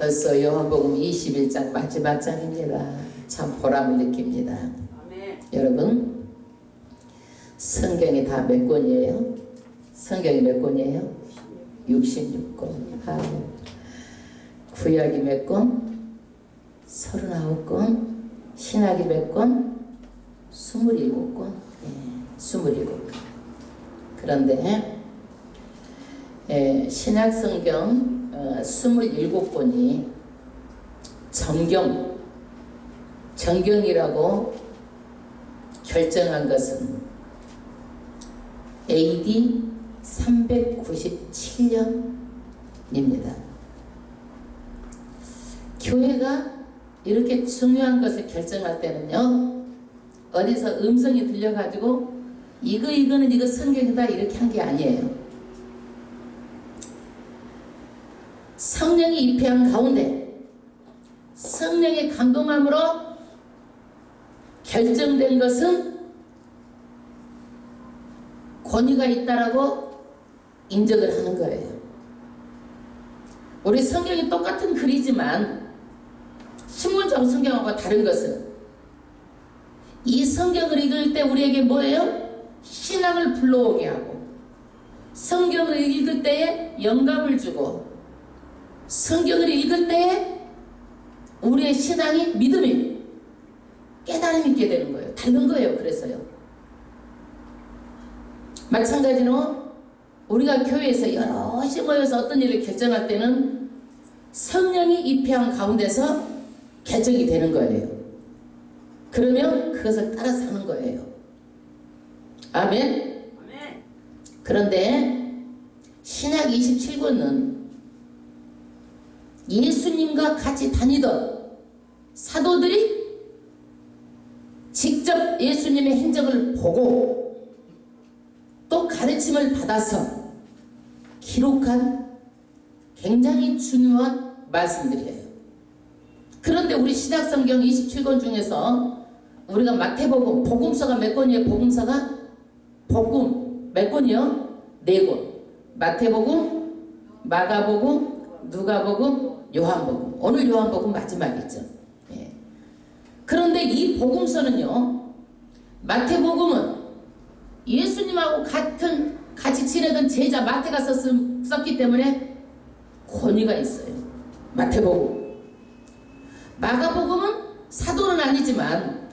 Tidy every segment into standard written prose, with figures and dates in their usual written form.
벌써 요한복음 21장 마지막 장입니다. 참 보람을 느낍니다. 아멘. 여러분, 성경이 다 몇 권이에요? 성경이 몇 권이에요? 66권. 구약이 몇 권? 39권. 신약이 몇 권? 27권. 27권. 그런데 신약 성경 27권이 정경이라고 결정한 것은 AD 397년입니다. 교회가 이렇게 중요한 것을 결정할 때는요, 어디서 음성이 들려가지고 이거는 이거 성경이다 이렇게 한 게 아니에요. 성령이 입회한 가운데 성령의 감동함으로 결정된 것은 권위가 있다라고 인정을 하는 거예요. 우리 성경이 똑같은 글이지만 신문적 성경하고 다른 것은 이 성경을 읽을 때 우리에게 뭐예요? 신앙을 불러오게 하고, 성경을 읽을 때에 영감을 주고, 성경을 읽을 때에 우리의 신앙이 믿음이 깨달음이 있게 되는 거예요. 다른 거예요. 그래서요. 마찬가지로 우리가 교회에서 여럿이 모여서 어떤 일을 결정할 때는 성령이 입회한 가운데서 결정이 되는 거예요. 그러면 그것을 따라서 하는 거예요. 아멘. 그런데 신약 27권은 예수님과 같이 다니던 사도들이 직접 예수님의 행적을 보고 또 가르침을 받아서 기록한 굉장히 중요한 말씀들이에요. 그런데 우리 신약성경 27권 중에서 우리가 마태복음, 복음서가 몇 권이에요? 복음서가? 복음 몇 권이요? 4권. 마태복음, 마가복음, 누가복음, 요한복음. 오늘 요한복음 마지막이죠. 그런데 이 복음서는요, 마태복음은 예수님하고 같이 지내던 제자 마태가 썼기 때문에 권위가 있어요. 마태복음. 마가복음은 사도는 아니지만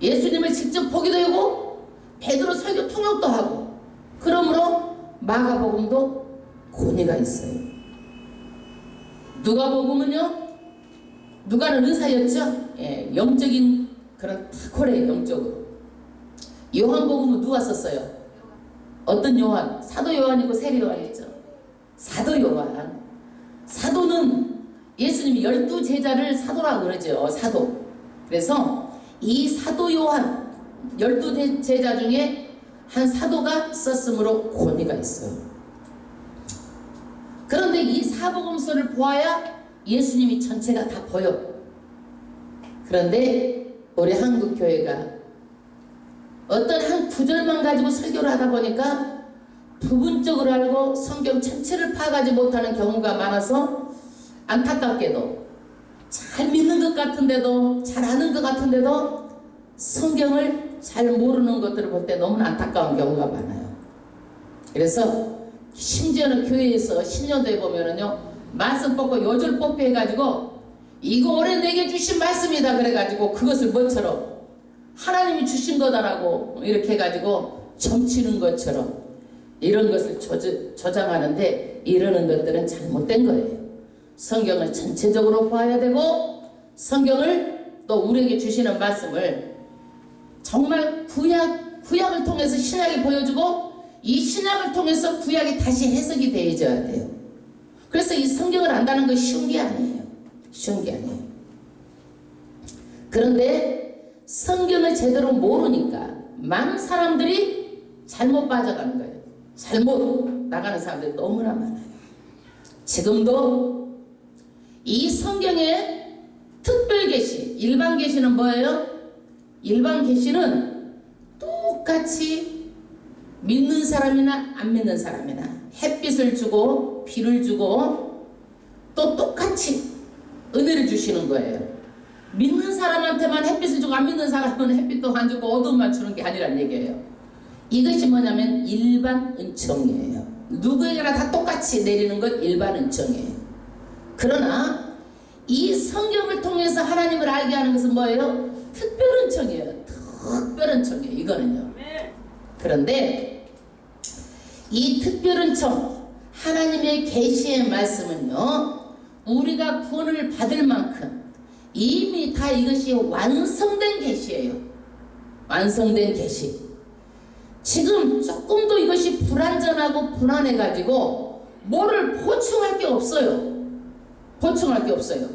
예수님을 직접 보기도 하고 베드로 설교 통역도 하고, 그러므로 마가복음도 권위가 있어요. 누가복음은요, 누가는 의사였죠. 영적인 그런 탁월해요. 영적으로. 요한복음은 누가 썼어요? 어떤 요한? 사도 요한이고 세리 요한이죠. 사도 요한. 사도는 예수님이 12제자를 사도라고 그러죠. 사도. 그래서 이 사도 요한 12제자 중에 한 사도가 썼으므로 권위가 있어요. 그런데 이 사복음서를 보아야 예수님이 전체가 다 보여. 그런데 우리 한국교회가 어떤 한 구절만 가지고 설교를 하다 보니까 부분적으로 알고 성경 전체를 파악하지 못하는 경우가 많아서, 안타깝게도 잘 믿는 것 같은데도, 잘 아는 것 같은데도 성경을 잘 모르는 것들을 볼 때 너무 안타까운 경우가 많아요. 그래서 심지어는 교회에서 신년도에 보면은요, 말씀 뽑고 요절 뽑기 해가지고 이거 올해 내게 주신 말씀이다 그래가지고 그것을 뭐처럼 하나님이 주신 거다라고 이렇게 해가지고 점치는 것처럼 이런 것을 조장하는데, 이러는 것들은 잘못된 거예요. 성경을 전체적으로 봐야 되고, 성경을 또 우리에게 주시는 말씀을 정말 구약을 통해서 신약이 보여주고, 이 신약을 통해서 구약이 다시 해석이 되어져야 돼요. 그래서 이 성경을 안다는 건 쉬운 게 아니에요. 쉬운 게 아니에요. 그런데 성경을 제대로 모르니까 많은 사람들이 잘못 빠져가는 거예요. 잘못 나가는 사람들이 너무나 많아요. 지금도 이 성경의 특별 계시, 일반 계시는 뭐예요? 일반 계시는 똑같이 믿는 사람이나 안 믿는 사람이나 햇빛을 주고 비를 주고 또 똑같이 은혜를 주시는 거예요. 믿는 사람한테만 햇빛을 주고 안 믿는 사람은 햇빛도 안 주고 어둠만 주는 게 아니란 얘기예요. 이것이 뭐냐면 일반 은총이에요. 누구에게나 다 똑같이 내리는 것 일반 은총이에요. 그러나 이 성경을 통해서 하나님을 알게 하는 것은 뭐예요? 특별 은총이에요. 특별 은총이에요. 이거는요. 그런데 이 특별 은총, 하나님의 계시의 말씀은요, 우리가 구원을 받을 만큼 이미 다 이것이 완성된 계시예요. 완성된 계시. 지금 조금도 이것이 불완전하고 불안해가지고 뭐를 보충할 게 없어요. 보충할 게 없어요.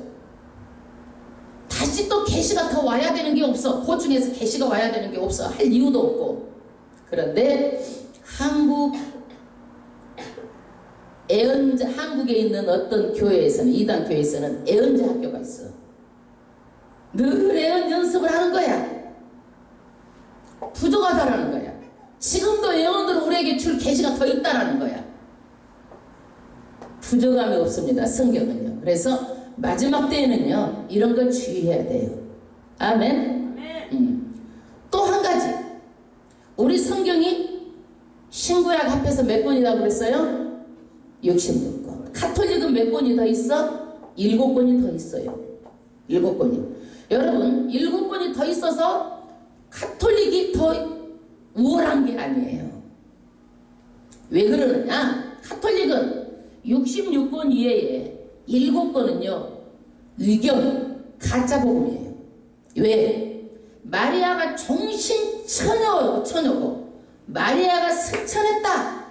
다시 또 계시가 더 와야 되는 게 없어. 보충해서 계시가 와야 되는 게 없어. 할 이유도 없고. 그런데 한국에 있는 어떤 교회에서는, 이단 교회에서는 애언자 학교가 있어. 늘 애언 연습을 하는 거야. 부족하다라는 거야. 지금도 애언들은 우리에게 줄 계시가 더 있다라는 거야. 부족함이 없습니다. 성경은요. 그래서 마지막 때에는요, 이런 걸 주의해야 돼요. 아멘. 또 한 가지, 우리 성경이 신구약 합해서 몇 권이라고 그랬어요? 66권. 가톨릭은 몇 권이 더 있어? 7권이 더 있어요. 7권이. 여러분, 7권이 더 있어서 가톨릭이 더 우월한 게 아니에요. 왜 그러느냐? 가톨릭은 66권 이외에 7권은요, 위경, 가짜복음이에요. 왜? 마리아가 종신 처녀고 마리아가 승천했다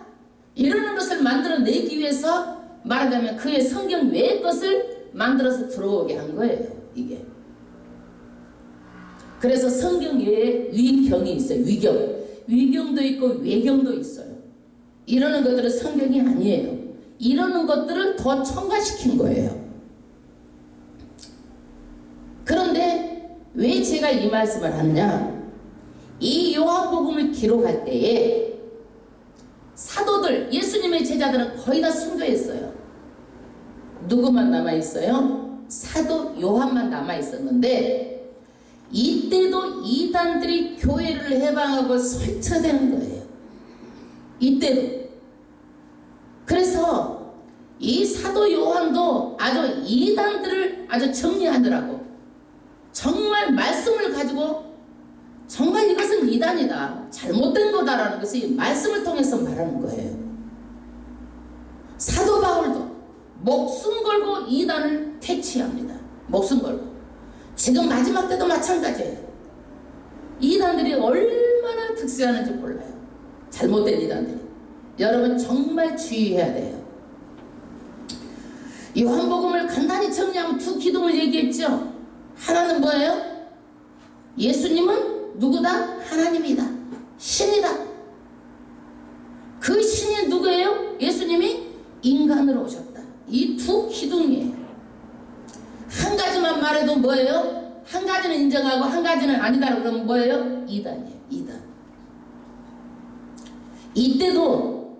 이러는 것을 만들어내기 위해서 말하자면 그의 성경 외의 것을 만들어서 들어오게 한 거예요. 이게. 그래서 성경 외에 위경이 있어요. 위경도 있고 외경도 있어요. 이러는 것들은 성경이 아니에요. 이러는 것들을 더 첨가시킨 거예요. 그런데 왜 제가 이 말씀을 하느냐? 이 요한복음을 기록할 때에 사도들, 예수님의 제자들은 거의 다 순교했어요. 누구만 남아있어요? 사도 요한만 남아있었는데 이때도 이단들이 교회를 해방하고 설쳐대는 거예요. 이때도. 그래서 이 사도 요한도 아주 이단들을 아주 정리하더라고. 정말 말씀을 가지고 정말 이것은 이단이다, 잘못된 거다라는 것이 말씀을 통해서 말하는 거예요. 사도 바울도 목숨 걸고 이단을 퇴치합니다. 목숨 걸고. 지금 마지막 때도 마찬가지예요. 이단들이 얼마나 득세하는지 몰라요. 잘못된 이단들이. 여러분 정말 주의해야 돼요. 요한복음을 간단히 정리하면 두 기둥을 얘기했죠. 하나는 뭐예요? 예수님은 누구다? 하나님이다. 신이다. 그 신이 누구예요? 예수님이 인간으로 오셨다. 이 두 기둥이에요. 한 가지만 말해도 뭐예요? 한 가지는 인정하고 한 가지는 아니다라고 그러면 뭐예요? 이단이에요. 이단. 이때도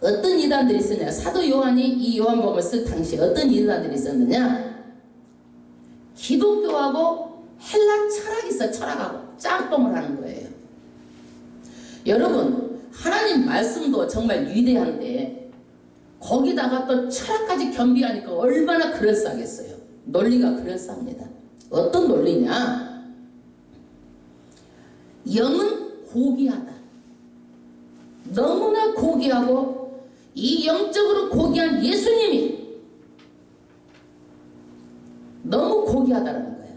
어떤 이단들이 있었냐? 사도 요한이 이 요한복음을 쓸 당시에 어떤 이단들이 있었느냐? 기독교하고 헬라 철학이 있어. 철학하고 짬뽕을 하는 거예요. 여러분, 하나님 말씀도 정말 위대한데 거기다가 또 철학까지 겸비하니까 얼마나 그럴싸하겠어요. 논리가 그럴싸합니다. 어떤 논리냐? 영은 고귀하다. 너무나 고귀하고 이 영적으로 고귀한 예수님이 너무 고귀하다는 거예요.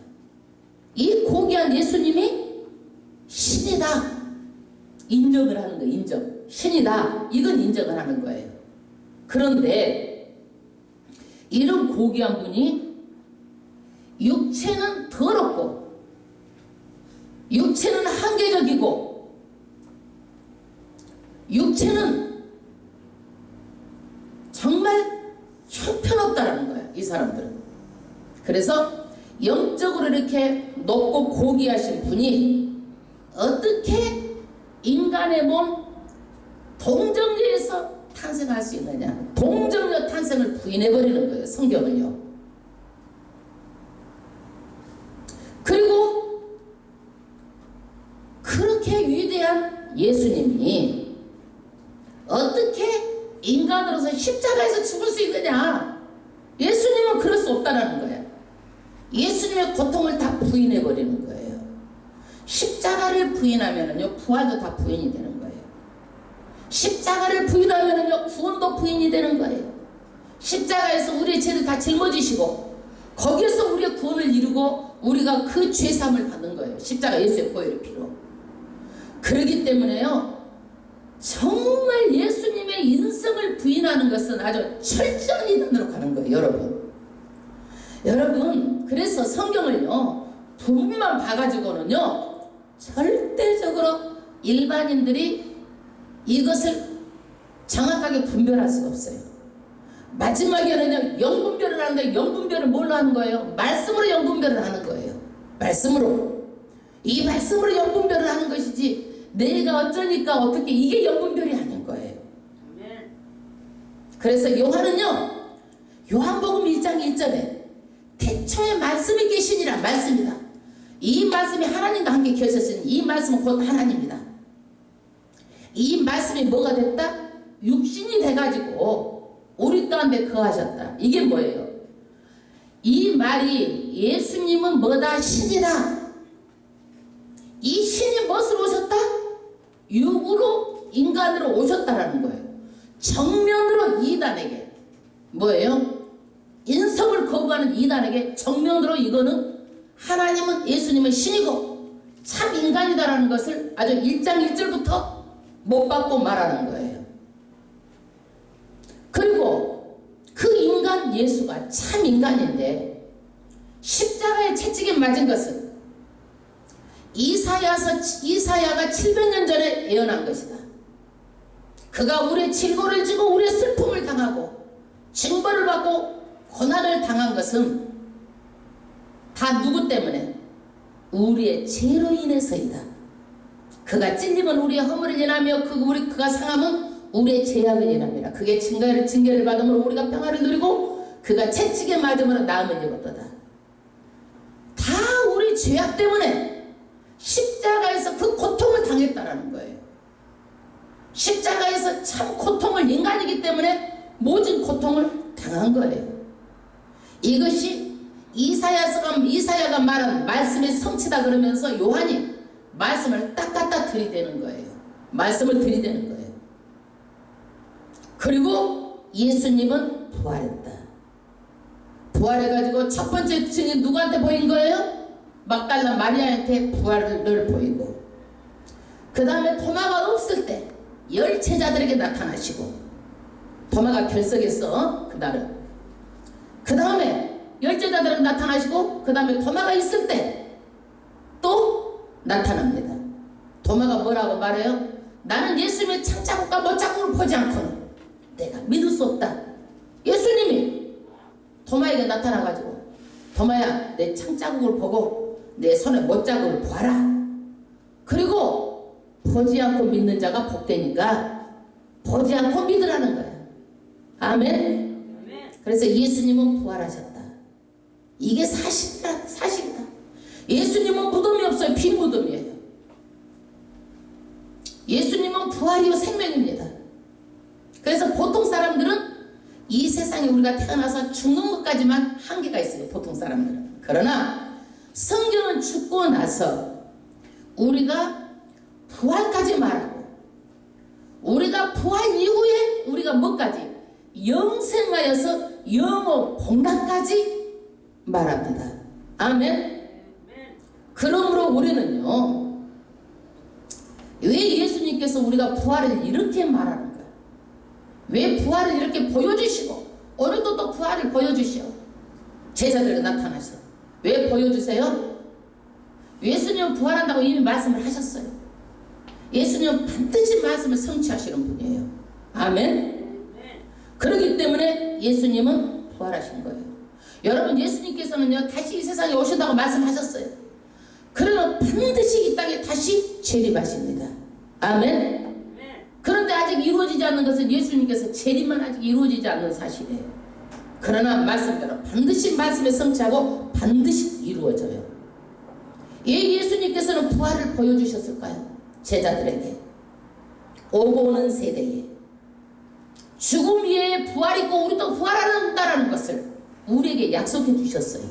이 고귀한 예수님이 신이다. 인정을 하는 거예요. 인정. 신이다. 이건 인정을 하는 거예요. 그런데 이런 고귀한 분이 육체는 더럽고 육체는 한계적이고 육체는 정말 형편없다라는 거예요. 이 사람들은. 그래서 영적으로 이렇게 높고 고귀하신 분이 어떻게 인간의 몸 동정제에서 탄생할 수 있느냐? 동정녀 탄생을 부인해버리는 거예요. 성경을요. 그리고 그렇게 위대한 예수님이 어떻게 인간으로서 십자가에서 죽을 수 있느냐? 예수님은 그럴 수 없다는 거예요. 예수님의 고통을 다 부인해버리는 거예요. 십자가를 부인하면은요, 부활도 다 부인이 되는 거예요. 십자가를 부인하면은요, 구원도 부인이 되는 거예요. 십자가에서 우리의 죄를 다 짊어지시고 거기에서 우리의 구원을 이루고 우리가 그 죄사함을 받는 거예요. 십자가 예수의 보혈의 피로. 그렇기 때문에요, 정말 예수님의 인성을 부인하는 것은 아주 철저한 이단으로 가는 거예요. 여러분 그래서 성경을요, 부분만 봐가지고는요 절대적으로 일반인들이 이것을 정확하게 분별할 수가 없어요. 마지막에는요, 영분별을 하는데, 영분별을 뭘로 하는 거예요? 말씀으로 영분별을 하는 거예요. 말씀으로. 이 말씀으로 영분별을 하는 것이지, 내가 어쩌니까 어떻게, 이게 영분별이 아닌 거예요. 그래서 요한은요, 요한복음 1장 1절에 태초에 말씀이 계시니라, 말씀이다. 이 말씀이 하나님과 함께 계셨으니 이 말씀은 곧 하나님이다. 이 말씀이 뭐가 됐다? 육신이 돼가지고 우리 가운데 거하셨다. 이게 뭐예요? 이 말이 예수님은 뭐다? 신이다. 이 신이 무엇으로 오셨다? 육으로, 인간으로 오셨다라는 거예요. 정면으로 이단에게, 뭐예요? 인성을 거부하는 이단에게 정면으로, 이거는 하나님은, 예수님은 신이고 참 인간이다라는 것을 아주 1장 1절부터 못 받고 말하는 거예요. 그리고 그 인간 예수가 참 인간인데 십자가에 채찍에 맞은 것은 이사야가 700년 전에 예언한 것이다. 그가 우리의 질고를 지고 우리의 슬픔을 당하고 징벌을 받고 고난을 당한 것은 다 누구 때문에? 우리의 죄로 인해서이다. 그가 찔림은 우리의 허물을 인하며 그가 상함은 우리의 죄악을 인함이라. 그게 징계를 받음으로 우리가 평화를 누리고 그가 채찍에 맞음으로 나음을 입었도다. 다 우리 죄악 때문에 십자가에서 그 고통을 당했다라는 거예요. 십자가에서 참 고통을, 인간이기 때문에 모진 고통을 당한 거예요. 이것이 이사야가 말한 말씀의 성취다 그러면서 요한이 말씀을 딱 갖다 들이대는 거예요. 말씀을 들이대는 거예요. 그리고 예수님은 부활했다. 부활해가지고 첫 번째 증인 누구한테 보인 거예요? 막달라 마리아한테 부활을 보이고, 그 다음에 토마가 없을 때 열 제자들에게 나타나시고, 토마가 결석했어 그날은. 그 다음에 열 제자들은 나타나시고, 그 다음에 토마가 있을 때 또 나타납니다. 토마가 뭐라고 말해요? 나는 예수님의 창자국과 못자국을 보지 않고는 내가 믿을 수 없다. 예수님이 토마에게 나타나가지고, 토마야, 내 창자국을 보고 내 손에 못자국을 보아라. 그리고 보지 않고 믿는 자가 복되니까 보지 않고 믿으라는 거야. 아멘. 그래서 예수님은 부활하셨다. 이게 사실이다. 예수님은 무덤이 없어요. 빈 무덤이에요. 예수님은 부활이요 생명입니다. 그래서 보통 사람들은 이 세상에 우리가 태어나서 죽는 것까지만 한계가 있어요. 보통 사람들은. 그러나 성경은 죽고 나서 우리가 부활까지 말하고, 우리가 부활 이후에 우리가 뭐까지? 영생하여서 영원 복락까지 말합니다. 아멘. 그러므로 우리는요, 왜 예수님께서 우리가 부활을 이렇게 말하는 거야? 왜 부활을 이렇게 보여주시고 오늘도 또 부활을 보여주시오? 제자들에게 나타나셔. 왜 보여주세요? 예수님은 부활한다고 이미 말씀을 하셨어요. 예수님은 반드시 말씀을 성취하시는 분이에요. 아멘. 그렇기 때문에 예수님은 부활하신 거예요. 여러분, 예수님께서는요 다시 이 세상에 오신다고 말씀하셨어요. 그러면 반드시 이 땅에 다시 재림하십니다. 아멘. 그런데 아직 이루어지지 않는 것은 예수님께서 재림만 아직 이루어지지 않는 사실이에요. 그러나 말씀대로 반드시 말씀에 성취하고 반드시 이루어져요. 예수님께서는 부활을 보여주셨을까요? 제자들에게. 오고 오는 세대에 죽음 위에 부활이 있고 우리도 부활한다라는 것을 우리에게 약속해 주셨어요.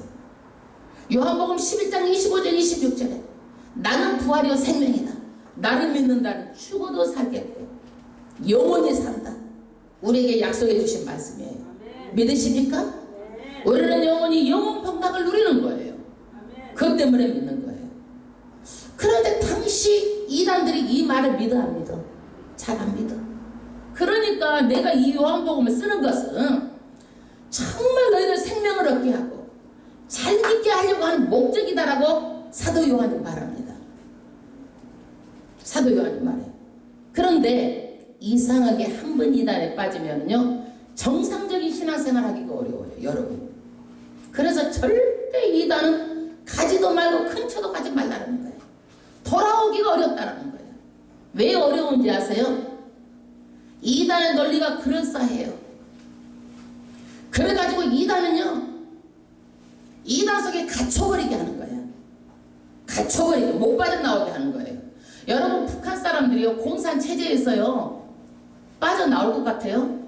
요한복음 11장 25절 26절에 나는 부활이요 생명이다. 나를 믿는 자는 죽어도 살겠고 영원히 산다. 우리에게 약속해 주신 말씀이에요. 아멘. 믿으십니까? 아멘. 우리는 영원히 영원 평강을 누리는 거예요. 아멘. 그것 때문에 믿는 거예요. 그런데 당시 이단들이 이 말을 믿어 안 믿어? 잘 안 믿어. 그러니까 내가 이 요한복음을 쓰는 것은 정말 너희들 생명을 얻게 하고 잘 믿게 하려고 하는 목적이다라고 사도 요한이 말합니다. 사도 요한이 말해요. 그런데 이상하게 한 번 이단에 빠지면요 정상적인 신앙생활 하기가 어려워요, 여러분. 그래서 절대 이단은 가지도 말고 근처도 가지 말라는 거예요. 돌아오기가 어렵다는 거예요. 왜 어려운지 아세요? 이단의 논리가 그럴싸해요. 그래가지고 이단은요 이단 속에 갇혀버리게 하는 거예요. 갇혀버리게, 못 빠져나오게 하는 거예요. 여러분, 북한 사람들이요 공산 체제에서요 빠져나올 것 같아요?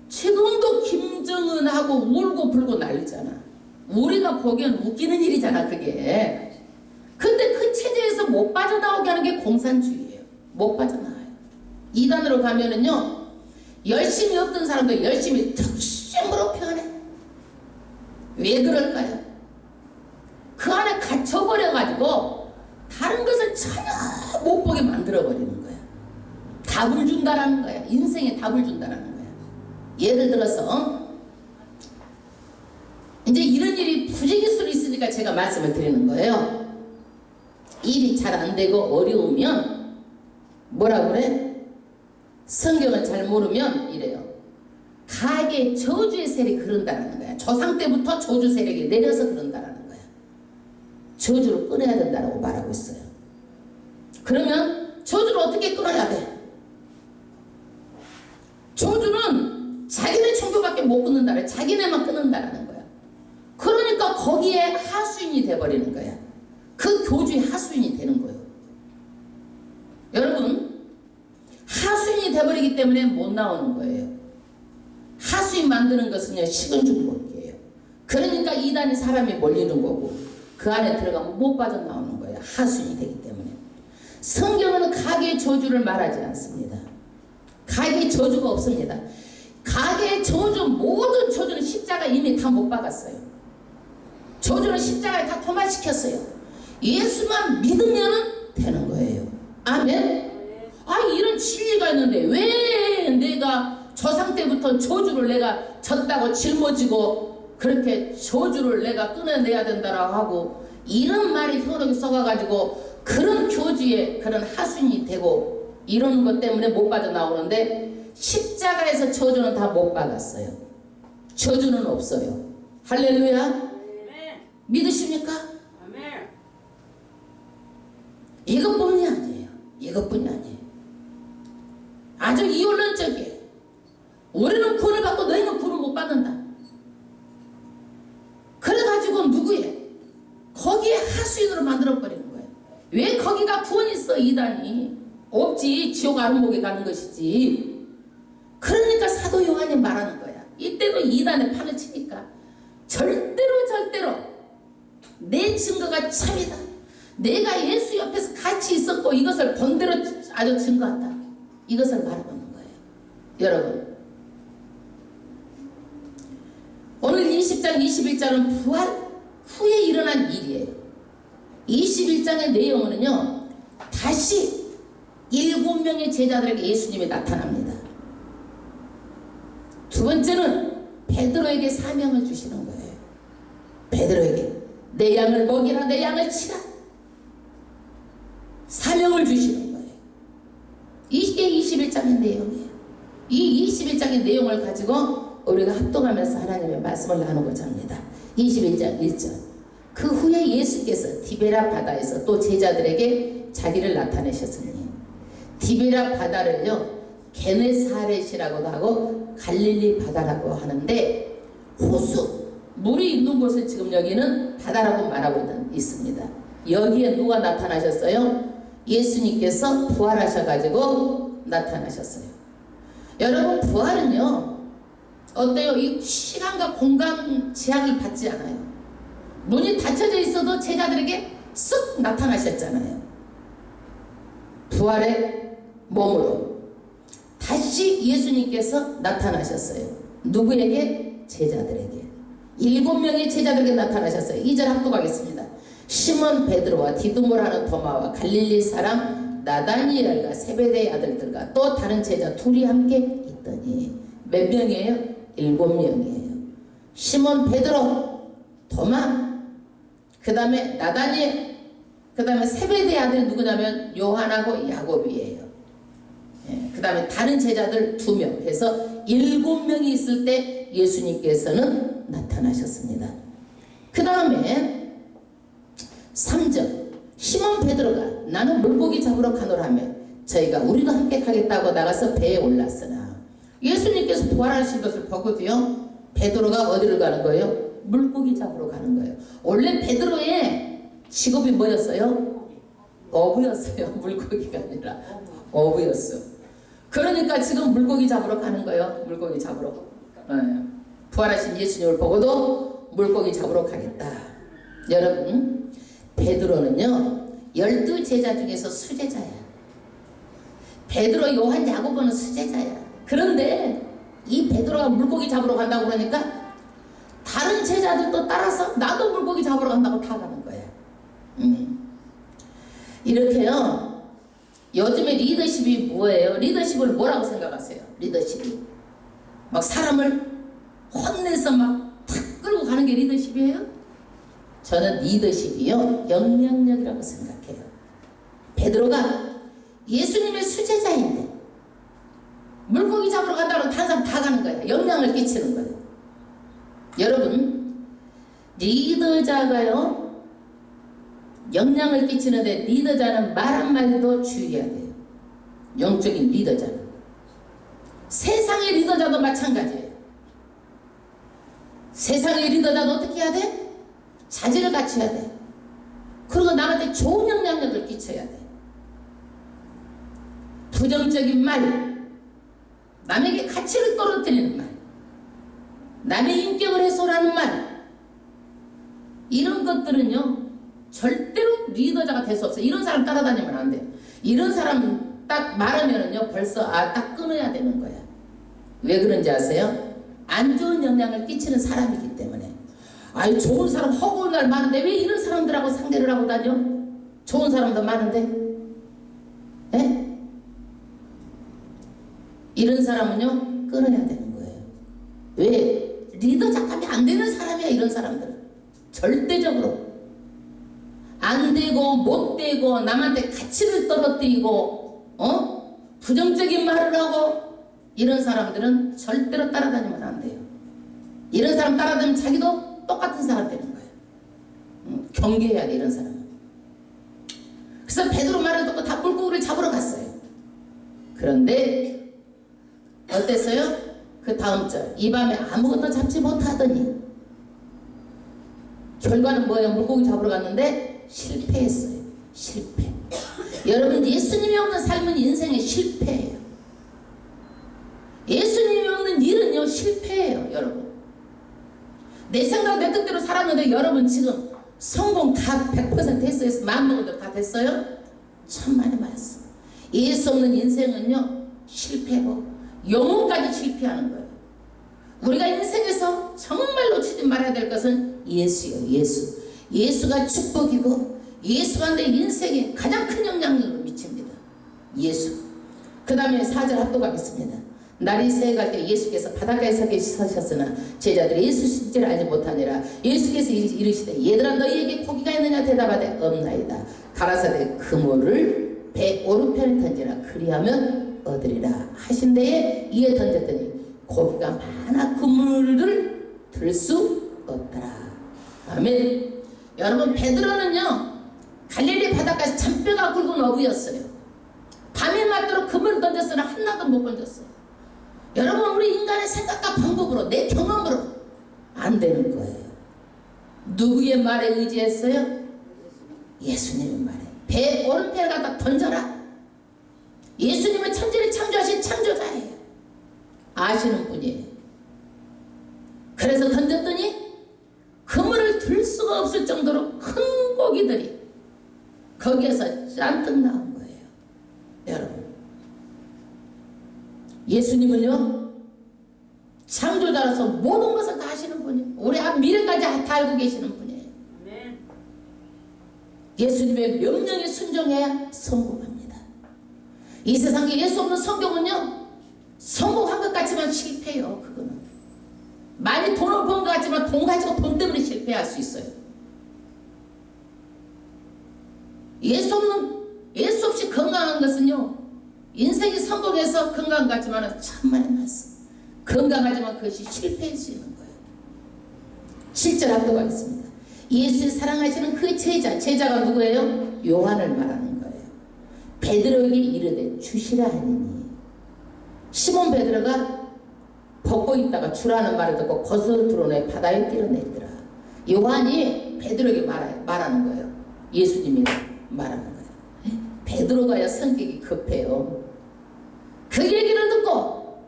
지금도 김정은하고 울고 불고 난리잖아. 우리가 보기엔 웃기는 일이잖아 그게. 근데 그 체제에서 못 빠져나오게 하는 게 공산주의예요. 못 빠져나와요. 이단으로 가면은요 열심히 없던 사람도 열심히 득심으로 표현해. 왜 그럴까요? 그 안에 갇혀버려가지고 다른 것을 전혀 못 보게 만들어버리는 거야. 답을 준다라는 거야. 인생에 답을 준다라는 거야. 예를 들어서 이제 이런 일이 부지기수로 있으니까 제가 말씀을 드리는 거예요. 일이 잘 안 되고 어려우면 뭐라 그래? 성경을 잘 모르면 이래요. 가게 저주의 세력이 그런다라는 거야. 조상 때부터 저주 세력이 내려서 그런다라는 거야. 저주를 끊어야 된다라고 말하고 있어요. 그러면 저주를 어떻게 끊어야 돼? 저주는 자기네 종교밖에 못 끊는다래. 자기네만 끊는다라는 거야. 그러니까 거기에 하수인이 돼버리는 거야. 그 교주의 하수인이 되는 거예요. 여러분, 하수인이 돼버리기 때문에 못 나오는 거예요. 하수인 만드는 것은요 식은 죽먹기예요. 그러니까 이단이 사람이 몰리는 거고 그 안에 들어가면 못 빠져나오는 거예요. 하수인이 되기 때문에. 성경은 가계의 저주를 말하지 않습니다. 가계의 저주가 없습니다. 가계의 저주, 모든 저주는 십자가 이미 다 못 박았어요. 저주는 십자가에 다 토말시켰어요. 예수만 믿으면 되는 거예요. 아멘. 아, 이런 진리가 있는데 왜 내가 조상 때부터 저주를 내가 졌다고 짊어지고 그렇게 저주를 내가 끊어내야 된다라고 하고 이런 말이 혀록에 썩어가지고 그런 교주의 그런 하수인이 되고 이런 것 때문에 못 빠져나오는데 십자가에서 저주는 다 못 박았어요. 저주는 없어요. 할렐루야. 아멘. 믿으십니까? 아멘. 이것뿐이 아니에요. 이것뿐이 아니에요. 아주 이혼론적이에요. 우리는 구원을 받고 너희는 구원을 못 받는다. 그래가지고 누구예요? 거기에 하수인으로 만들어버리는 거예요. 왜 거기가 구원이 있어? 이단이 없지. 지옥 아름목에 가는 것이지. 그러니까 사도 요한이 말하는 거야. 이때도 이단에 판을 치니까 절대로 내 증거가 참이다. 내가 예수 옆에서 같이 있었고 이것을 본대로 아주 증거한다. 이것을 말해보는 거예요. 여러분, 오늘 20장 21장은 부활 후에 일어난 일이에요. 21장의 내용은요 다시 7명의 제자들에게 예수님이 나타납니다. 두 번째는 베드로에게 사명을 주시는 거예요. 베드로에게 내 양을 먹이라, 내 양을 치라, 사명을 주시는 거예요. 이게 21장의 내용이에요. 이 21장의 내용을 가지고 우리가 합동하면서 하나님의 말씀을 나누고자 합니다. 21장 1절. 그 후에 예수께서 디베라 바다에서 또 제자들에게 자기를 나타내셨으니, 디베라 바다를요 게네사렛이라고도 하고 갈릴리 바다라고 하는데, 호수, 물이 있는 곳을 지금 여기는 바다라고 말하고 있습니다. 여기에 누가 나타나셨어요? 예수님께서 부활하셔가지고 나타나셨어요. 여러분, 부활은요 어때요? 이 시간과 공간 제약을 받지 않아요. 문이 닫혀져 있어도 제자들에게 쓱 나타나셨잖아요. 부활의 몸으로 다시 예수님께서 나타나셨어요. 누구에게? 제자들에게. 7명의 제자들에게 나타나셨어요. 2절 합독하겠습니다. 시몬 베드로와 디두모라는 도마와 갈릴리 사람 나다니엘과 세베대의 아들들과 또 다른 제자 둘이 함께 있더니, 몇 명이에요? 7명이에요. 시몬 베드로, 도마, 그 다음에 나다니엘, 그 다음에 세베대의 아들이 누구냐면 요한하고 야곱이에요. 그 다음에 다른 제자들 2명. 그래서 7명이 있을 때 예수님께서는 나타나셨습니다. 그 다음에 3절, 시몬 베드로가 나는 물고기 잡으러 가노라며 저희가 우리도 함께 가겠다고 나가서 배에 올랐으나, 예수님께서 부활하신 것을 보고도요 베드로가 어디를 가는 거예요? 물고기 잡으러 가는 거예요. 원래 베드로의 직업이 뭐였어요? 어부였어요. 물고기가 아니라 어부였어. 그러니까 지금 물고기 잡으러 가는 거예요. 물고기 잡으러. 부활하신 예수님을 보고도 물고기 잡으러 가겠다. 여러분, 베드로는요 12제자 중에서 수제자야. 베드로, 요한, 야고보는 수제자야. 그런데 이 베드로가 물고기 잡으러 간다고 그러니까 다른 제자들도 따라서 나도 물고기 잡으러 간다고 다 가는 거야. 이렇게요. 요즘에 리더십이 뭐예요? 리더십을 뭐라고 생각하세요? 리더십이 막 사람을 혼내서 막 탁 끌고 가는 게 리더십이에요? 저는 리더십이요 영향력이라고 생각해요. 베드로가 예수님의 수제자인데 물고기 잡으러 간다고 다른 사람 다 가는 거예요. 영향을 끼치는 거예요. 여러분, 리더자가요 영향을 끼치는데, 리더자는 말 한마디도 주의해야 돼요. 영적인 리더자는. 세상의 리더자도 마찬가지예요. 세상의 리더자도 어떻게 해야 돼? 자질을 갖춰야 돼. 그리고 남한테 좋은 영향력을 끼쳐야 돼. 부정적인 말, 남에게 가치를 떨어뜨리는 말, 남의 인격을 훼손하는 말, 이런 것들은요 절대로 리더자가 될 수 없어요. 이런 사람 따라다니면 안 돼요. 이런 사람 딱 말하면은요 벌써 딱 끊어야 되는 거야. 왜 그런지 아세요? 안 좋은 영향을 끼치는 사람이기 때문에. 아유, 좋은 사람 허구한 날 많은데 왜 이런 사람들하고 상대를 하고 다녀? 좋은 사람도 많은데. 에? 이런 사람은요 끊어야 되는 거예요. 왜? 리더 작감이 안 되는 사람이야. 이런 사람들은 절대적으로 안 되고 못 되고 남한테 가치를 떨어뜨리고 부정적인 말을 하고, 이런 사람들은 절대로 따라다니면 안 돼요. 이런 사람 따라다니면 자기도 똑같은 사람 되는 거예요. 경계해야 돼, 이런 사람은. 그래서 베드로 말을 듣고 다 물고기를 잡으러 갔어요. 그런데 어땠어요? 그 다음 절, 이 밤에 아무것도 잡지 못하더니, 결과는 뭐예요? 물고기 잡으러 갔는데 실패했어요. 실패. 여러분, 예수님이 없는 삶은 인생의 실패예요. 예수님이 없는 일은요 실패예요. 여러분, 내 생각 내 뜻대로 살았는데 여러분 지금 성공 다 100% 했어요? 마음먹은 다 됐어요? 천만의 말씀. 예수 없는 인생은요 실패고 영혼까지 실패하는 거예요. 우리가 인생에서 정말 놓치지 말아야 될 것은 예수예요. 예수. 예수가 축복이고 예수가 내 인생에 가장 큰 영향력을 미칩니다. 예수. 그 다음에 4절 합독하겠습니다. 날이 새어갈 때 예수께서 바닷가에 서셨으나 제자들이 예수 실제를 알지 못하니라. 예수께서 이르시되 얘들아 너희에게 고기가 있느냐 대답하되 없나이다. 가라사대 그물을 배 오른편에 던지라. 그리하면 얻으리라 하신 데에 이에 던졌더니 고기가 많아 그물을 들 수 없더라. 아멘. 여러분, 베드로는요 갈릴리 바닷가에서 잔뼈가 굵은 어부였어요. 밤에 맞도록 그물을 던졌으나 하나도 못 건졌어요. 여러분, 우리 인간의 생각과 방법으로, 내 경험으로 안 되는 거예요. 누구의 말에 의지했어요? 예수님의 말에. 배 오른배를 갖다 던져라. 예수님은 천지를 창조하신 창조자예요. 아시는 분이에요. 그래서 던졌더니 그물을 들 수가 없을 정도로 큰 고기들이 거기에서 잔뜩 나온 거예요. 여러분, 예수님은요, 창조자로서 모든 것을 다 하시는 분이에요. 우리 앞 미래까지 다 알고 계시는 분이에요. 예수님의 명령에 순종해야 성공합니다. 이 세상에 예수 없는 성경은요, 성공한 것 같지만 실패해요. 그거는 많이 돈을 번 것 같지만 돈 가지고 돈 때문에 실패할 수 있어요. 예수 없이 건강한 것은요, 인생이 성공해서 건강한 것 같지만 천만의 말씀, 건강하지만 그것이 실패할 수 있는 거예요. 7절 합도가 있습니다. 예수를 사랑하시는 그 제자가 누구예요? 요한을 말하는 거예요. 베드로에게 이르되 주시라 하니니, 시몬 베드로가 벗고 있다가 주라는 말을 듣고 거슬러 드러내 바다에 뛰어내리더라. 요한이 베드로에게 말하는 거예요. 예수님이 말하는 거예요. 베드로가요, 성격이 급해요. 그 얘기를 듣고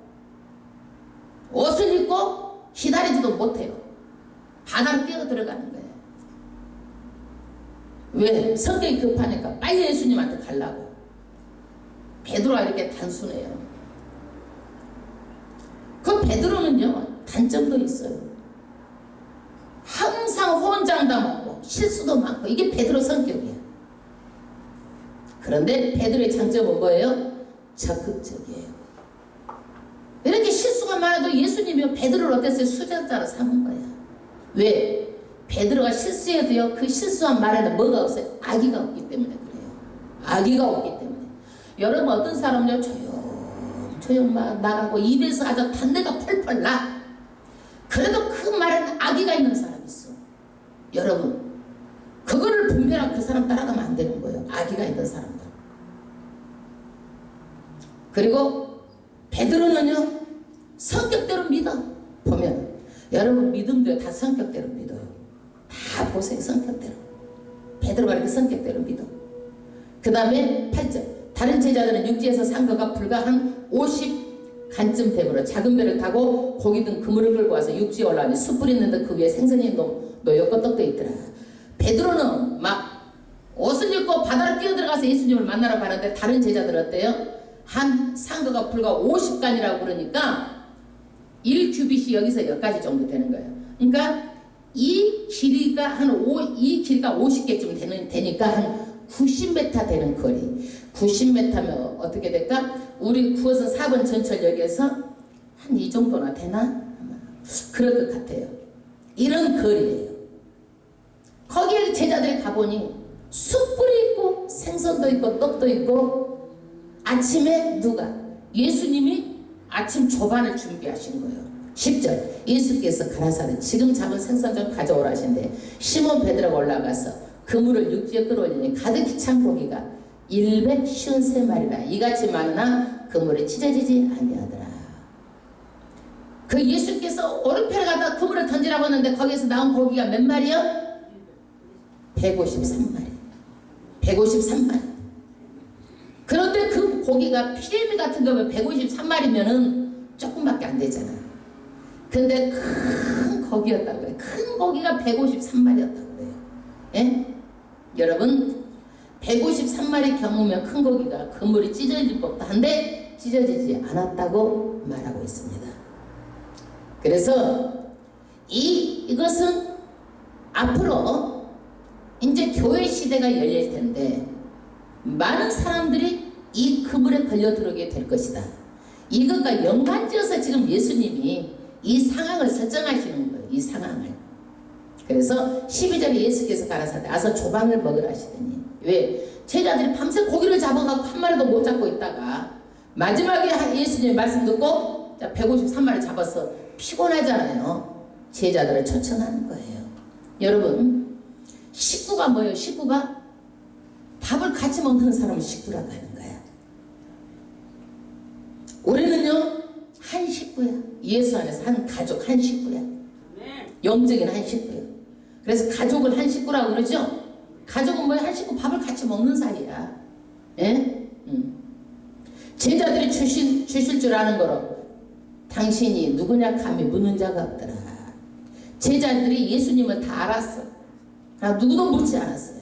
옷을 입고 기다리지도 못해요. 바다로 뛰어 들어가는 거예요. 왜? 성격이 급하니까 빨리 예수님한테 가려고. 베드로가 이렇게 단순해요. 그 베드로는요, 단점도 있어요. 항상 호언장담하고 실수도 많고, 이게 베드로 성격이에요. 그런데 베드로의 장점은 뭐예요? 적극적이에요. 이렇게 실수가 많아도 예수님이 베드로를 어땠어요? 수제자로 삼은 거예요. 왜? 베드로가 실수해도요, 그 실수한 말에는 뭐가 없어요? 악의가 없기 때문에 그래요. 악의가 없기 때문에. 여러분, 어떤 사람은요, 조용 나가고 입에서 아주 단내가 펄펄 나. 그래도 그 말에는 악의가 있는 사람이 있어. 여러분, 그거를 분별하고 그 사람 따라가면 안 되는 거예요. 악의가 있는 사람들. 그리고 베드로는요, 성격대로 믿어. 보면 여러분, 믿음도 다 성격대로 믿어요. 다 보세요. 성격대로. 베드로가 이렇게 성격대로 믿어. 그 다음에 8절. 다른 제자들은 육지에서 산 거가 불과 한 50간쯤 되므로 작은 배를 타고 고기 등 그물을 끌고 와서 육지에 올라가니 숯불 있는데 그 위에 생선이 놓였고 떡도 있더라. 베드로는 막 옷을 입고 바다로 뛰어들어가서 예수님을 만나러 가는데, 다른 제자들은 어때요? 한 상거가 불과 50간이라고 그러니까 1규빗이 여기서 여기까지 정도 되는 거예요. 그러니까 이 길이가 이 길이가 50개쯤 되니까 한 90m 되는 거리. 90m면 어떻게 될까? 우리 9호선 4번 전철역에서 한 이 정도나 되나? 그럴 것 같아요. 이런 거리예요. 거기에 제자들이 가보니 숯불이 있고 생선도 있고 떡도 있고, 아침에 누가? 예수님이 아침 조반을 준비하신 거예요. 10절. 예수께서 가라사대 지금 잡은 생선 좀 가져오라 하신대. 시몬 베드로가 올라가서 그물을 육지에 끌어올리니 가득히 찬 고기가 153마리라. 이같이 많으나 그물에 찢어지지 아니하더라. 그 예수께서 오른편에 가다 그물을 던지라고 했는데 거기에서 나온 고기가 몇 마리요? 153마리. 153마리. 그런데 그 고기가 피레미 같은 거면 153마리면은 조금밖에 안 되잖아. 근데 큰 고기였다고 해요. 큰 고기가 153마리였다고 그래요. 예? 여러분, 153마리 경우면 큰 고기가 그물이 찢어질 법도 한데 찢어지지 않았다고 말하고 있습니다. 그래서 이것은 앞으로 이제 교회 시대가 열릴 텐데 많은 사람들이 이 그물에 걸려 들어오게 될 것이다. 이것과 연관지어서 지금 예수님이 이 상황을 설정하시는 거예요. 이 상황을. 그래서 12절에 예수께서 가라사대 아서 조방을 먹으라 하시더니, 왜? 제자들이 밤새 고기를 잡아갖고 한 마리도 못 잡고 있다가 마지막에 예수님의 말씀 듣고 153마리 잡아서 피곤하잖아요. 제자들을 초청하는 거예요. 여러분, 식구가 뭐예요? 식구가 밥을 같이 먹는 사람을 식구라고 하는 거야. 예수 안에서 한 가족, 한 식구야. 영적인 한 식구예요. 그래서 가족을 한 식구라고 그러죠. 가족은 뭐야? 한 식구 밥을 같이 먹는 사이야. 예? 제자들이 주실 줄 아는 거로 당신이 누구냐 감히 묻는 자가 없더라. 제자들이 예수님을 다 알았어. 그러나 누구도 묻지 않았어요.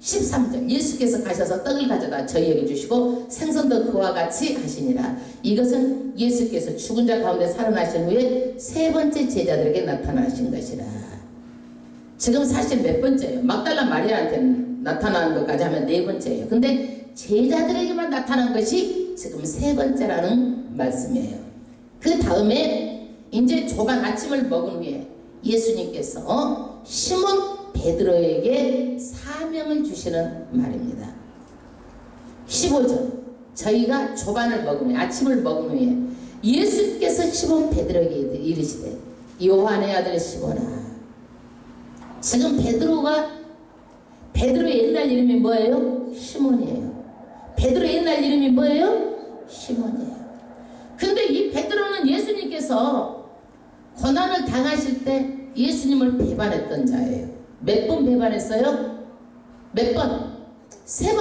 13절 예수께서 가셔서 떡을 가져다 저희에게 주시고 생선도 그와 같이 하시니라. 이것은 예수께서 죽은 자 가운데 살아나신 후에 세 번째 제자들에게 나타나신 것이라. 지금 사실 몇 번째예요? 막달라 마리아한테 나타나는 것까지 하면 네 번째예요. 근데 제자들에게만 나타난 것이 지금 세 번째라는 말씀이에요. 그 다음에 이제 조간 아침을 먹은 후에 예수님께서 시몬 베드로에게 사명을 주시는 말입니다. 15절 저희가 조반을 먹은 후에 아침을 먹은 후에 예수께서 시몬 베드로에게 이르시되 요한의 아들 시몬아. 지금 베드로의 옛날 이름이 뭐예요? 시몬이에요. 베드로의 옛날 이름이 뭐예요? 시몬이에요. 근데 이 베드로는 예수님께서 고난을 당하실 때 예수님을 배반했던 자예요. 몇 번 배반했어요? 몇 번? 세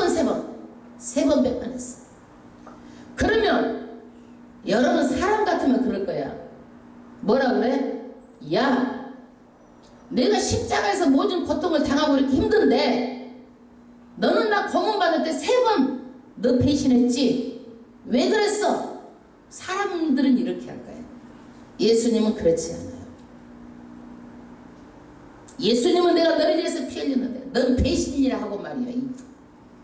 번 배반했어. 그러면 여러분 사람 같으면 그럴 거야. 뭐라 그래? 야, 내가 십자가에서 모든 고통을 당하고 이렇게 힘든데 너는 나 고문 받을 때 세 번 너 배신했지? 왜 그랬어? 사람들은 이렇게 할 거예요. 예수님은 그렇지 않아요. 예수님은 내가 너를 위해서 피 흘렸는데 넌 배신이라 하고 말이야. 이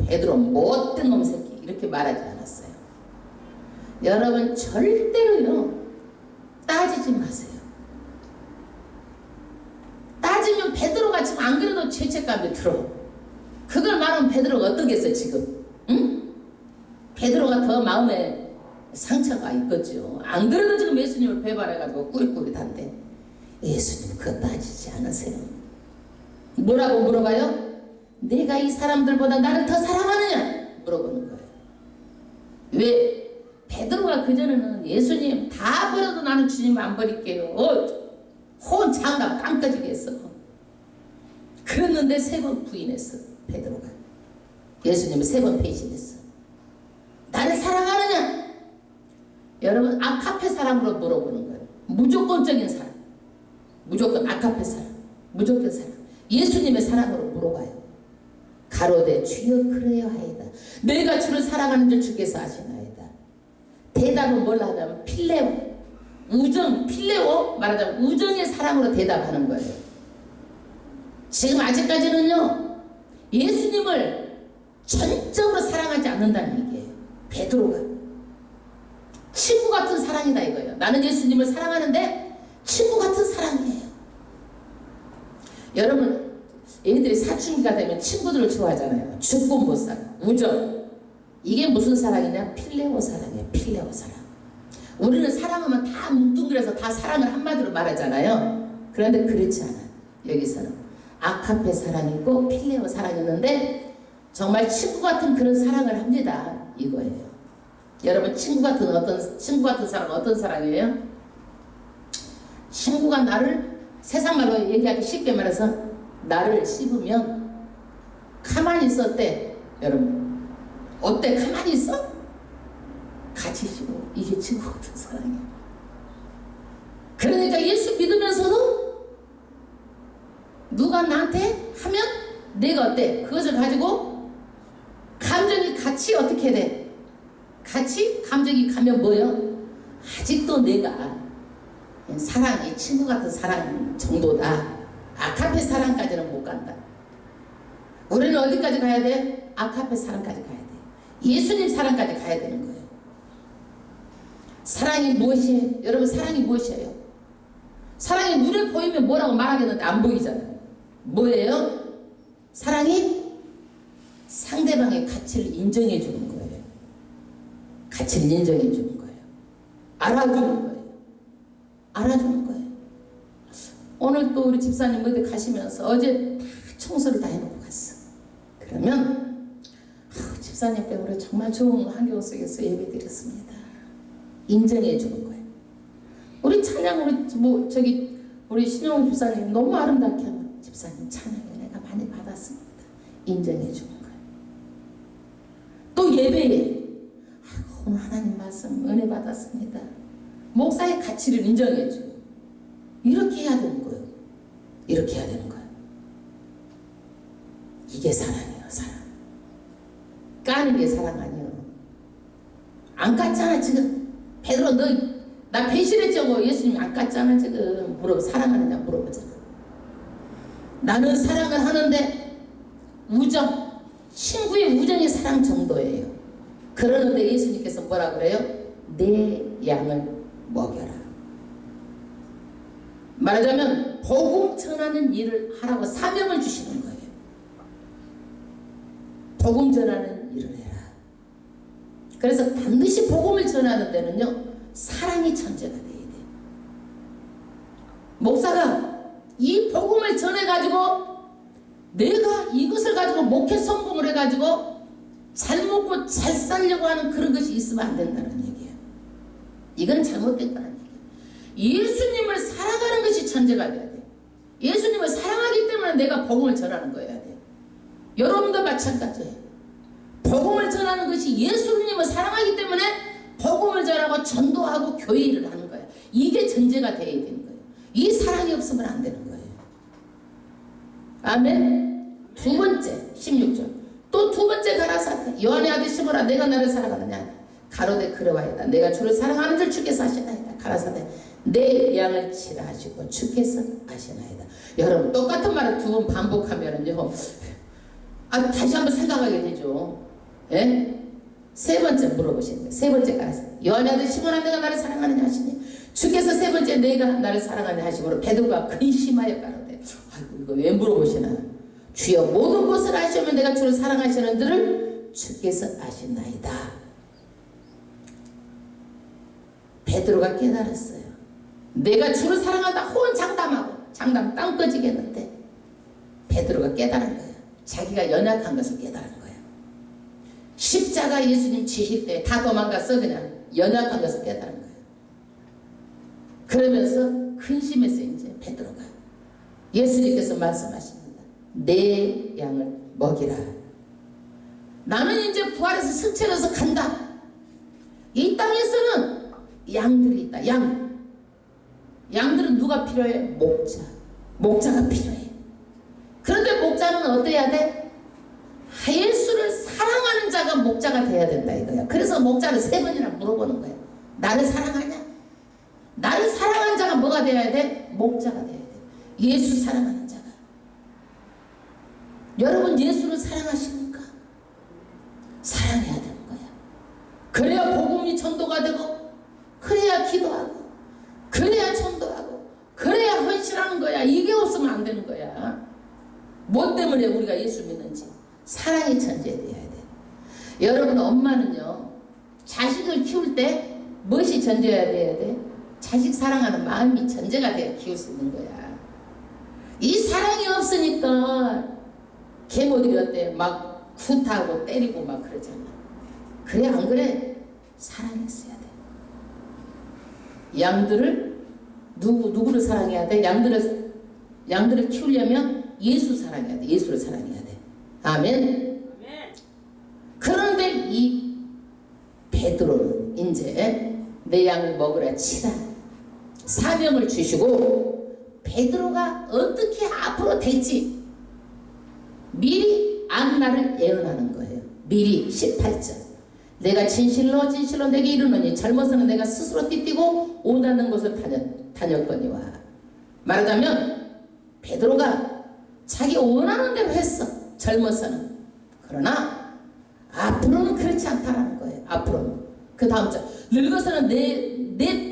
베드로 못된 놈 새끼 이렇게 말하지 않았어요. 여러분 절대로요 따지지 마세요. 따지면 베드로가 지금 안 그래도 죄책감이 들어. 그걸 말하면 베드로가 어떠겠어 지금? 응? 베드로가 더 마음에 상처가 있겠죠. 안 그래도 지금 예수님을 배반해가지고 꾸릿꾸릿한데 예수님 그거 따지지 않으세요. 뭐라고 물어봐요? 내가 이 사람들보다 나를 더 사랑하느냐? 물어보는 거예요. 왜? 베드로가 그전에는 예수님 다 버려도 나는 주님 안 버릴게요. 혼 장갑 깜깜지게 했어. 그랬는데 세 번 부인했어. 베드로가. 예수님을 세 번 배신했어. 나를 사랑하느냐? 여러분 아카페 사랑으로 물어보는 거예요. 무조건적인 사랑. 무조건 아카페 사랑. 무조건 사랑. 예수님의 사랑으로 물어봐요. 가로되 주여 그러하이다. 내가 주를 사랑하는 줄 주께서 아시나이다. 대답은 뭘 하냐면 필레오. 우정, 필레오 말하자면 우정의 사랑으로 대답하는 거예요. 지금 아직까지는요 예수님을 전적으로 사랑하지 않는다는 얘기예요. 베드로가 친구 같은 사랑이다 이거예요. 나는 예수님을 사랑하는데 친구 같은 사랑이에요. 여러분 애들이 사춘기가 되면 친구들을 좋아하잖아요. 죽고 못 살아. 우정. 이게 무슨 사랑이냐? 필레오 사랑이에요. 필레오 사랑. 우리는 사랑하면 다 뭉뚱그려서 다 사랑을 한마디로 말하잖아요. 그런데 그렇지 않아. 여기서는 아카페 사랑이 있고 필레오 사랑이 있는데 정말 친구 같은 그런 사랑을 합니다. 이거예요. 여러분 친구 같은 사랑 어떤 사랑이에요? 친구가 나를 세상 말로 얘기하기 쉽게 말해서 나를 씹으면 가만히 있었대. 여러분 어때? 가만히 있어? 같이 씹어. 이게 친구 같은 사랑이야. 그러니까 예수 믿으면서도 누가 나한테 하면 내가 어때? 그것을 가지고 감정이 같이 어떻게 돼? 같이 감정이 가면 뭐요? 아직도 내가 사랑이 친구 같은 사랑 정도다. 아카페 사랑까지는 못 간다. 우리는 어디까지 가야 돼? 아카페 사랑까지 가야 돼. 예수님 사랑까지 가야 되는 거예요. 사랑이 무엇이에요? 여러분 사랑이 무엇이에요? 사랑이 눈에 보이면 뭐라고 말하겠는데 안 보이잖아요. 뭐예요? 사랑이 상대방의 가치를 인정해 주는 거예요. 가치를 인정해 주는 거예요. 알아주는 거예요. 알아주는 거예요. 오늘 또 우리 집사님 어디 가시면서 어제 다 청소를 다 해놓고 갔어. 그러면 집사님 때문에 정말 좋은 환경 속에서 예배 드렸습니다. 인정해 주는 거예요. 우리 찬양 우리 신영훈 집사님 너무 아름답게 하면 집사님 찬양을 내가 많이 받았습니다. 인정해 주는 거예요. 또 예배에 오늘 하나님 말씀 은혜 받았습니다. 목사의 가치를 인정해 주고 이렇게 해야 되는 거예요. 이렇게 해야 되는 거예요. 이게 사랑이에요. 사랑. 까는 게 사랑 아니에요. 안 깠잖아 지금. 베드로 너 나 배신했죠. 예수님이 안 깠잖아 지금. 사랑하느냐 물어보잖아. 나는 사랑을 하는데 우정, 친구의 우정이 사랑 정도예요. 그러는데 예수님께서 뭐라 그래요? 내 양을 먹여라. 말하자면 복음 전하는 일을 하라고 사명을 주시는 거예요. 복음 전하는 일을 해라. 그래서 반드시 복음을 전하는 데는요 사랑이 전제가 돼야 돼요. 목사가 이 복음을 전해가지고 내가 이것을 가지고 목회 성공을 해가지고 잘 먹고 잘 살려고 하는 그런 것이 있으면 안 된다는 얘기예요. 이건 잘못된 거라는 얘기예요. 예수님을 사랑하는 것이 전제가 돼야 돼요. 예수님을 사랑하기 때문에 내가 복음을 전하는 거여야 돼요. 여러분도 마찬가지예요. 복음을 전하는 것이 예수님을 사랑하기 때문에 복음을 전하고 전도하고 교회 일을 하는 거예요. 이게 전제가 되어야 되는 거예요. 이 사랑이 없으면 안 되는 거예요. 아멘. 두 번째 16절 또 두 번째 가라사대 요한의 아들 시몬아 내가 나를 사랑하느냐 가로되 그러하이다. 내가 주를 사랑하는 줄 주께서 아시나이다. 가라사대 내 양을 치라 하시고 주께서 아시나이다. 여러분 똑같은 말을 두 번 반복하면은요 다시 한번 생각하게 되죠. 예? 세 번째 물어보시는 거예요. 세 번째 가라사대 요한의 아들 시몬아 내가 나를 사랑하느냐 하시니 주께서 세 번째 내가 나를 사랑하느냐 하시므로 베드로가 근심하여 가로되 아이고 이거 왜 물어보시나 주여 모든 것을 아시면 내가 주를 사랑하시는 들을 주께서 아시나이다. 베드로가 깨달았어요. 내가 주를 사랑하다 호언 장담 땅 꺼지겠는데 베드로가 깨달은 거예요. 자기가 연약한 것을 깨달은 거예요. 십자가 예수님 지실 때 다 도망갔어. 그냥 연약한 것을 깨달은 거예요. 그러면서 근심했어요. 이제 베드로가 예수님께서 말씀하십니다. 내 양을 먹이라. 나는 이제 부활해서 승천해서 간다. 이 땅에서는 양들이 있다. 양들은 누가 필요해? 목자가 필요해. 그런데 목자는 어때야 돼? 예수를 사랑하는 자가 목자가 돼야 된다 이거야. 그래서 목자를 세 번이나 물어보는 거야. 나를 사랑하냐? 나를 사랑하는 자가 뭐가 돼야 돼? 목자가 돼야 돼. 예수 사랑하는 자가. 여러분 예수를 사랑하십니까? 사랑해야 되는 거야. 그래야 복음이 전도가 되고 그래야 기도하고 그래야 전도하고 그래야 헌신하는 거야. 이게 없으면 안 되는 거야. 뭐 때문에 우리가 예수 믿는지 사랑이 전제돼야 돼. 여러분 엄마는요 자식을 키울 때 무엇이 전제가 돼야 돼? 자식 사랑하는 마음이 전제가 돼야 키울 수 있는 거야. 이 사랑이 없으니까 계모들이 어때? 막 굿하고 때리고 막 그러잖아. 그래 안 그래? 사랑했어야 돼. 양들을 누구를 사랑해야 돼? 양들을 키우려면 예수 사랑해야 돼. 예수를 사랑해야 돼. 아멘. 그런데 이 베드로는 이제 내 양을 먹으라 치라 사명을 주시고 베드로가 어떻게 앞으로 될지 미리 앞날을 예언하는 거예요. 미리 18절 내가 진실로 내게 이르노니 젊어서는 내가 스스로 띠띠고 오다는 곳을 다녔거니와. 말하자면 베드로가 자기 원하는 대로 했어. 젊어서는. 그러나 앞으로는 그렇지 않다라는 거예요. 앞으로는. 그 다음 절 늙어서는 내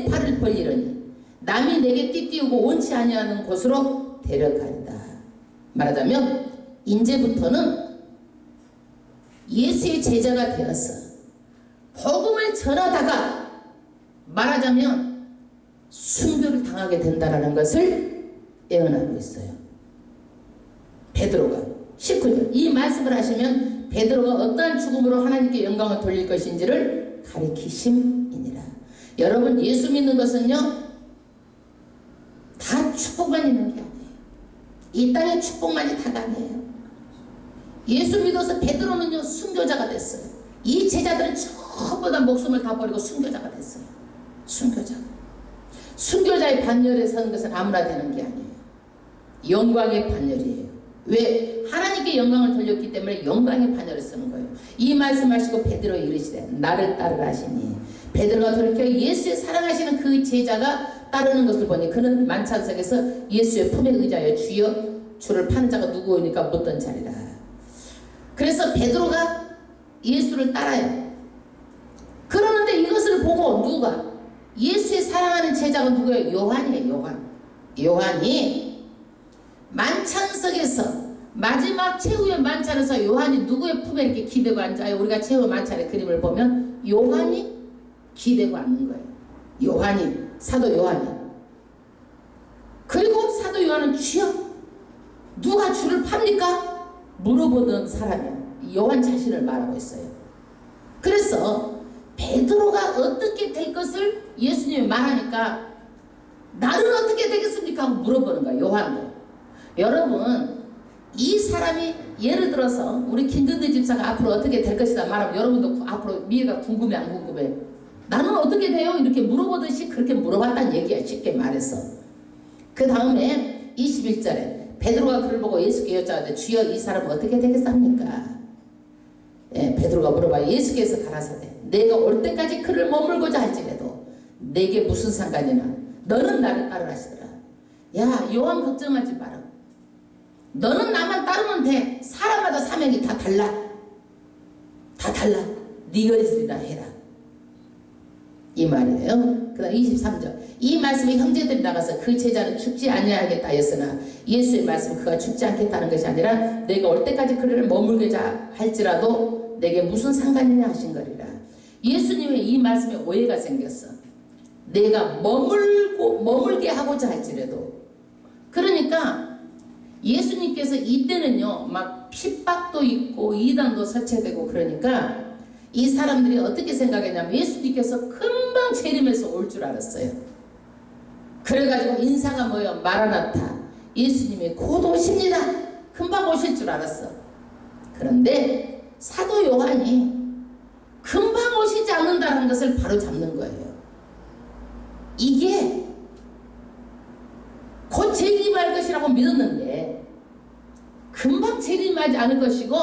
팔을 벌리려니 남이 내게 띠띠우고 원치 아니하는 곳으로 데려간다. 말하자면 이제부터는 예수의 제자가 되어서 복음을 전하다가 말하자면 순교를 당하게 된다는 것을 예언하고 있어요. 베드로가 19절 이 말씀을 하시면 베드로가 어떠한 죽음으로 하나님께 영광을 돌릴 것인지를 가리키심이니라. 여러분, 예수 믿는 것은요, 다 축복만 있는 게 아니에요. 이 땅의 축복만이 다가 아니에요. 예수 믿어서 베드로는요, 순교자가 됐어요. 이 제자들은 전부 다 목숨을 다 버리고 순교자가 됐어요. 순교자. 순교자의 반열에 서는 것은 아무나 되는 게 아니에요. 영광의 반열이에요. 왜? 하나님께 영광을 돌렸기 때문에 영광의 반열에 서는 거예요. 이 말씀하시고 베드로 이르시되 나를 따르라 하시니, 베드로가 돌이켜 예수의 사랑하시는 그 제자가 따르는 것을 보니 그는 만찬석에서 예수의 품에 의자여 주여 주를 파는 자가 누구오니까 묻던 자리라. 그래서 베드로가 예수를 따라요. 그러는데 이것을 보고 누가? 예수의 사랑하는 제자가 누구예요? 요한이에요. 요한. 요한이 만찬석에서 마지막 최후의 만찬에서 요한이 누구의 품에 이렇게 기대고 앉아요? 우리가 최후 만찬의 그림을 보면 요한이 기대고 앉는 거예요. 요한이, 사도 요한이. 그리고 사도 요한은 주여 누가 주를 팝니까? 물어보던 사람이에요. 요한 자신을 말하고 있어요. 그래서 베드로가 어떻게 될 것을 예수님이 말하니까 나는 어떻게 되겠습니까? 하고 물어보는 거예요. 요한도. 여러분, 이 사람이 예를 들어서 우리 김근대 집사가 앞으로 어떻게 될 것이다 말하면 여러분도 앞으로 미래가 궁금해 안 궁금해? 나는 어떻게 돼요? 이렇게 물어보듯이 그렇게 물어봤다는 얘기야. 쉽게 말해서. 그 다음에 21절에 베드로가 그를 보고 예수께 여쭤하되 주여 이 사람은 어떻게 되겠습니까? 예, 베드로가 물어봐요. 예수께서 가라사대 내가 올 때까지 그를 머물고자 할지라도 내게 무슨 상관이나 너는 나를 따르라 하시더라. 야, 요한 걱정하지 마라. 너는 나만 따르면 돼. 사람마다 사명이 다 달라. 다 달라. 네가 있으리라 해라. 이 말이에요. 그 다음 23절. 이 말씀에 형제들이 나가서 그 제자는 죽지 아니하겠다 하였으나 예수의 말씀은 그가 죽지 않겠다는 것이 아니라 내가 올 때까지 그를 머물고자 할지라도 내게 무슨 상관이냐 하신 거리라. 예수님의 이 말씀에 오해가 생겼어. 내가 머물게 하고자 할지라도. 그러니까 예수님께서 이때는요 막 핍박도 있고 이단도 설치되고 그러니까 이 사람들이 어떻게 생각했냐면 예수님께서 금방 재림해서 올 줄 알았어요. 그래가지고 인사가 뭐예요? 마라나타. 예수님이 곧 오십니다. 금방 오실 줄 알았어. 그런데 사도 요한이 금방 오시지 않는다는 것을 바로 잡는 거예요. 이게 곧 재림할 것이라고 믿었는데 금방 재림하지 않을 것이고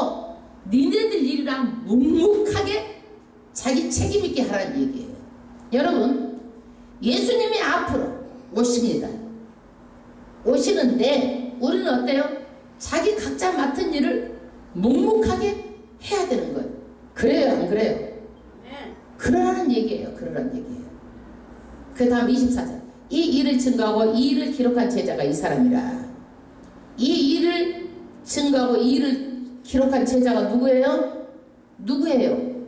니네들 일이랑 묵묵하게 자기 책임 있게 하라는 얘기예요. 여러분, 예수님이 앞으로 오십니다. 오시는데 우리는 어때요? 자기 각자 맡은 일을 묵묵하게 해야 되는 거예요. 그래요, 안 그래요? 네. 그러라는 얘기예요. 그러라는 얘기예요. 그 다음 24절. 이 일을 증거하고 이 일을 기록한 제자가 이 사람이라. 이 일을 증거하고 이 일을 기록한 제자가 누구예요? 누구예요?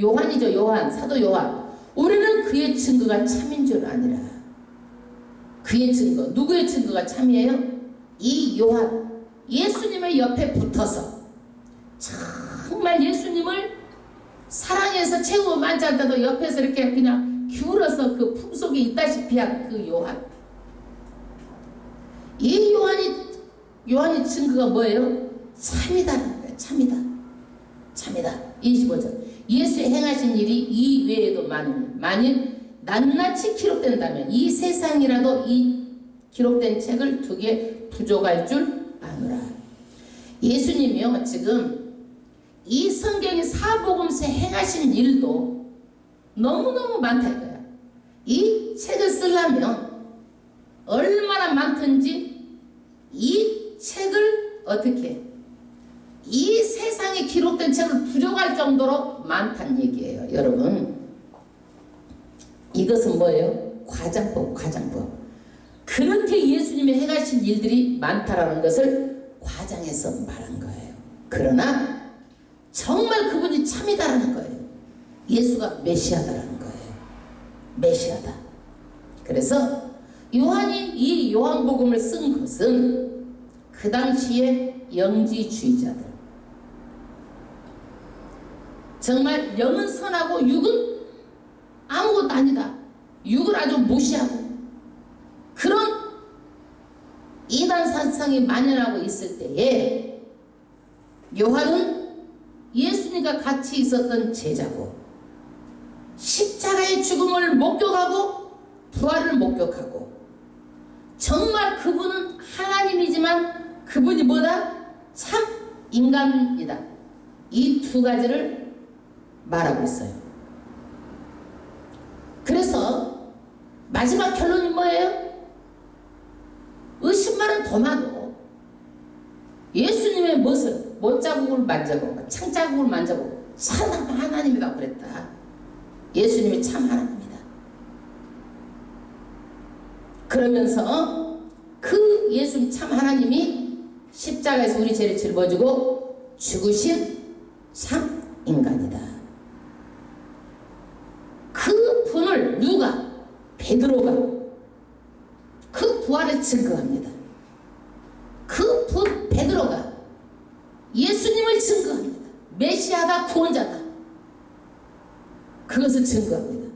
요한이죠. 요한. 사도 요한. 우리는 그의 증거가 참인 줄 아니라. 그의 증거. 누구의 증거가 참이에요? 이 요한. 예수님의 옆에 붙어서 정말 예수님을 사랑해서 최후 만찬때도 옆에서 이렇게 그냥 기울어서 그 품속에 있다시피 한 그 요한. 이 요한의 증거가 뭐예요? 참이다는 거예요. 참이다. 참이다. 25절. 예수의 행하신 일이 이 외에도 만일 낱낱이 기록된다면 이 세상이라도 이 기록된 책을 두 개 부족할 줄 아노라. 예수님이요 지금 이 성경의 사복음서에 행하신 일도 너무너무 많다 이거야. 이 책을 쓰려면 얼마나 많든지 이 책을 어떻게 이 세상에 기록된 책을 부족할 정도로 많다는 얘기예요. 여러분, 이것은 뭐예요? 과장법. 그렇게 예수님이 행하신 일들이 많다라는 것을 과장해서 말한 거예요. 그러나 정말 그분이 참이다라는 거예요. 예수가 메시아다라는 거예요. 메시아다. 그래서 요한이 이 요한복음을 쓴 것은 그 당시에 영지주의자들, 정말 영은 선하고 육은 아무것도 아니다, 육을 아주 무시하고 그런 이단 사상이 만연하고 있을 때에 요한은 예수님과 같이 있었던 제자고 십자가의 죽음을 목격하고 부활을 목격하고 정말 그분은 하나님이지만 그분이 뭐다? 참 인간이다. 이 두 가지를 말하고 있어요. 그래서 마지막 결론이 뭐예요? 의심만은 더 많고 예수님의 못자국을 만져보고 창자국을 만져보고 참 하나님이다 그랬다. 예수님이 참 하나님이다. 그러면서 그 예수님 참 하나님이 십자가에서 우리 죄를 짊어지고 죽으신 참 인간이다. 그 분을 누가? 베드로가 그 부활을 증거합니다. 그 베드로가 예수님을 증거합니다. 메시아다, 구원자다. 그것을 증거합니다.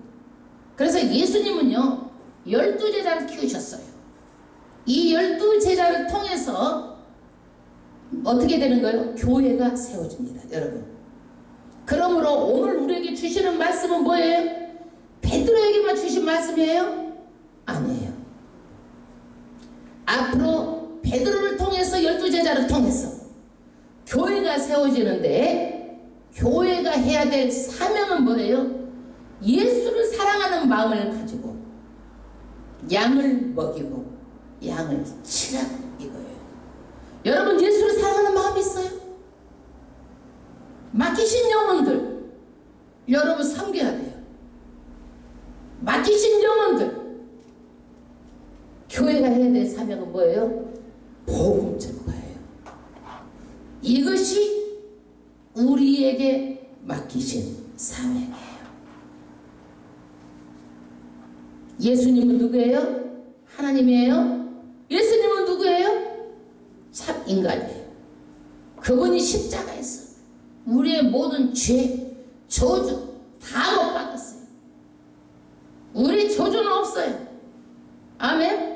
그래서 예수님은요 12제자를 키우셨어요. 이 12제자를 통해서 어떻게 되는 거예요? 교회가 세워집니다. 여러분, 그러므로 오늘 우리에게 주시는 말씀은 뭐예요? 베드로에게만 주신 말씀이에요? 아니에요. 앞으로 베드로를 통해서 12제자를 통해서 교회가 세워지는데 교회가 해야 될 사명은 뭐예요? 예수를 사랑하는 마음을 가지고 양을 먹이고 양을 치라 이거예요. 여러분, 예수를 사랑하는 마음이 있어요? 맡기신 영혼들 여러분 섬겨야 돼요. 맡기신 영혼들. 교회가 해야 될 사명은 뭐예요? 복음 전거예요. 이것이 우리에게 맡기신 사명이에요. 예수님은 누구예요? 하나님이에요? 예수님은 누구예요? 참 인간이에요. 그분이 십자가에서 우리의 모든 죄, 저주 다 못 받았어요. 우리 저주는 없어요. 아멘.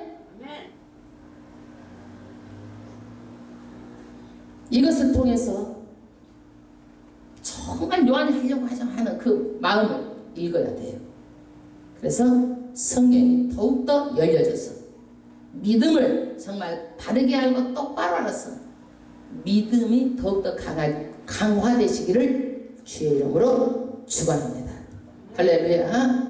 이것을 통해서 정말 요한이 하려고 하는 그 마음을 읽어야 돼요. 그래서 성경이 더욱더 열려져서 믿음을 정말 바르게 알고 똑바로 알아서 믿음이 더욱더 강화되시기를 주의 이름으로 축원합니다. 할렐루야.